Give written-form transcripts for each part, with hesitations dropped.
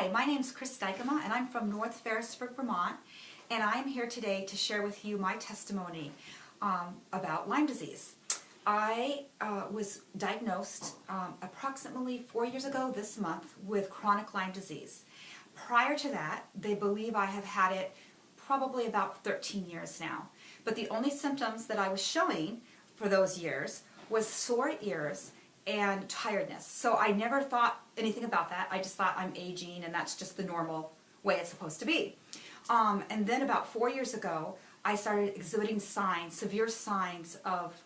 Hi, my name is Kris and I'm from North Ferrisburg, Vermont, and I'm here today to share with you my testimony about Lyme disease. I was diagnosed approximately 4 years ago this month with chronic Lyme disease. Prior to that, they believe I have had it probably about 13 years now. But the only symptoms that I was showing for those years was sore ears and tiredness. So I never thought anything about that. I just thought I'm aging and that's just the normal way it's supposed to be. And then about 4 years ago, I started exhibiting signs, severe signs of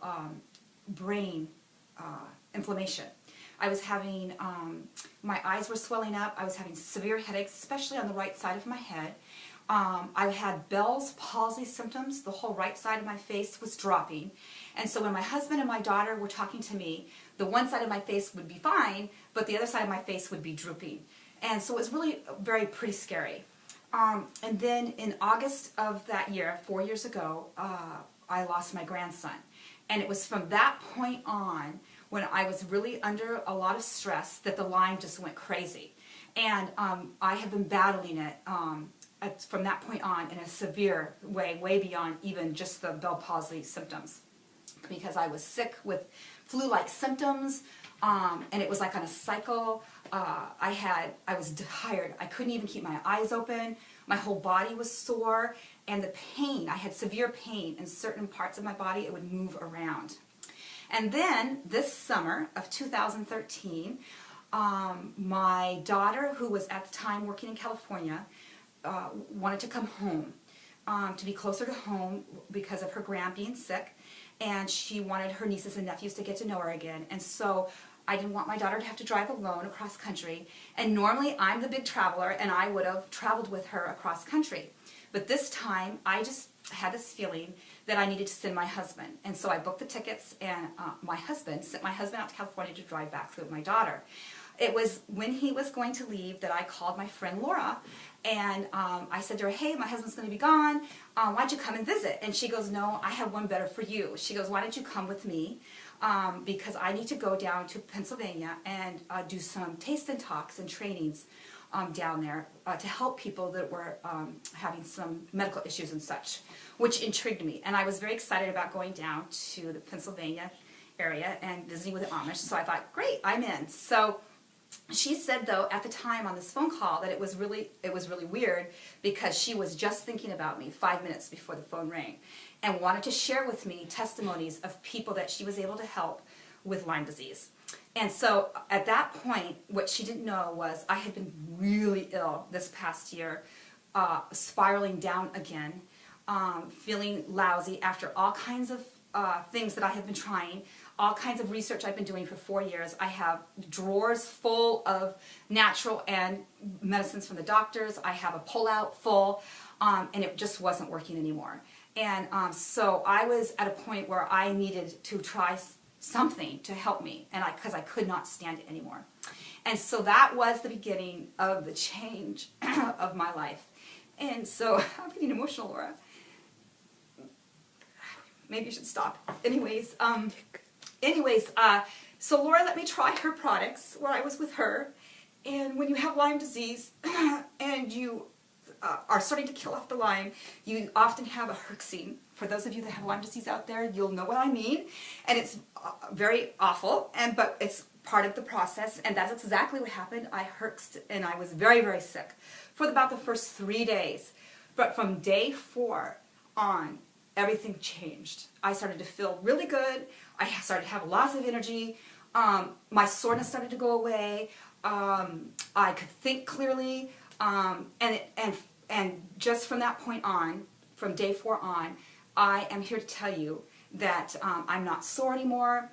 brain inflammation. I was having, my eyes were swelling up, I was having severe headaches, especially on the right side of my head. I had Bell's palsy symptoms. The whole right side of my face was dropping. And so when my husband and my daughter were talking to me, the one side of my face would be fine, but the other side of my face would be drooping. And so it was really pretty scary. And then in August of that year, 4 years ago, I lost my grandson. And it was from that point on, when I was really under a lot of stress, that the Lyme just went crazy. And I have been battling it from that point on in a severe way, way beyond even just the Bell palsy symptoms. Because I was sick with flu-like symptoms, and it was like on a cycle. I was tired. I couldn't even keep my eyes open. My whole body was sore, and the pain, I had severe pain in certain parts of my body. It would move around. And then this summer of 2013, my daughter, who was at the time working in California, wanted to come home to be closer to home because of her grand being sick, and she wanted her nieces and nephews to get to know her again. And so I didn't want my daughter to have to drive alone across country, and normally I'm the big traveler and I would have traveled with her across country. But this time I just had this feeling that I needed to send my husband, and so I booked the tickets, and sent my husband out to California to drive back with my daughter. It was when he was going to leave that I called my friend Laura, and I said to her, hey, my husband's going to be gone, why don't you come and visit? And she goes, no, I have one better for you. She goes, why don't you come with me, because I need to go down to Pennsylvania and do some taste and talks and trainings down there to help people that were having some medical issues and such, which intrigued me. And I was very excited about going down to the Pennsylvania area and visiting with the Amish, so I thought, great, I'm in. So she said, though, at the time on this phone call, that it was really weird because she was just thinking about me 5 minutes before the phone rang and wanted to share with me testimonies of people that she was able to help with Lyme disease. And so at that point, what she didn't know was I had been really ill this past year, spiraling down again, feeling lousy after all kinds of things that I have been trying, all kinds of research I've been doing for 4 years. I have drawers full of natural and medicines from the doctors. I have a pull-out full, and it just wasn't working anymore. And so I was at a point where I needed to try something to help me, and because I could not stand it anymore. And so that was the beginning of the change of my life. And so I'm getting emotional, Laura. Maybe you should stop. Anyways, so Laura let me try her products while I was with her. And when you have Lyme disease and you are starting to kill off the Lyme, you often have a herxing. For those of you that have Lyme disease out there, you'll know what I mean. And it's very awful, but it's part of the process. And that's exactly what happened. I herxed and I was very, very sick for about the first 3 days. But from day 4 on, everything changed. I started to feel really good. I started to have lots of energy. My soreness started to go away. I could think clearly. And just from that point on, from day 4 on, I am here to tell you that I'm not sore anymore.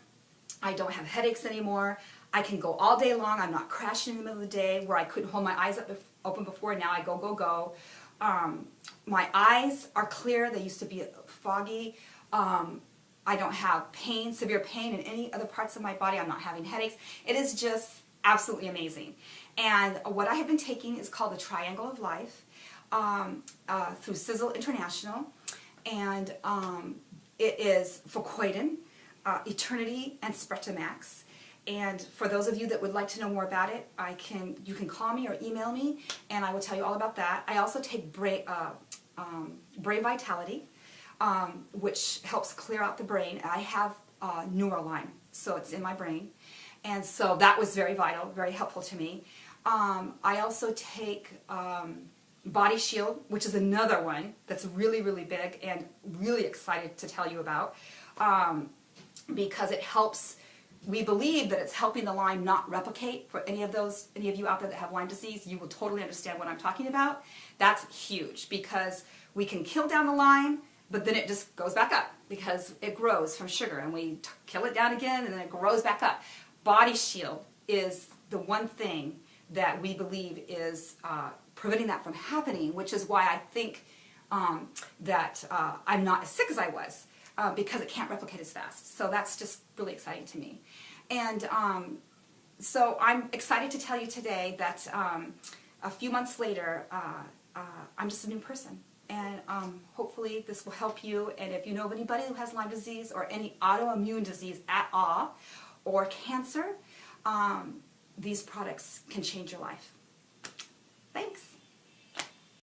I don't have headaches anymore. I can go all day long. I'm not crashing in the middle of the day where I couldn't hold my eyes open before. Now I go. My eyes are clear. They used to be foggy. I don't have pain, severe pain in any other parts of my body. I'm not having headaches. It is just absolutely amazing. And what I have been taking is called the Triangle of Life through Sisel International. And it is Focoidin, Eternity, and Spretomax. And for those of you that would like to know more about it, you can call me or email me, and I will tell you all about that. I also take Brain Vitality, which helps clear out the brain. I have Lyme, so it's in my brain, and so that was very vital, very helpful to me. I also take Body Shield, which is another one that's really, really big and really excited to tell you about, because it helps. We believe that it's helping the Lyme not replicate. For any of you out there that have Lyme disease, you will totally understand what I'm talking about. That's huge, because we can kill down the Lyme, but then it just goes back up because it grows from sugar, and we kill it down again, and then it grows back up. Body Shield is the one thing that we believe is preventing that from happening, which is why I think that I'm not as sick as I was, because it can't replicate as fast. So that's just really exciting to me. And so I'm excited to tell you today that a few months later, I'm just a new person. And hopefully this will help you. And if you know of anybody who has Lyme disease or any autoimmune disease at all, or cancer, these products can change your life.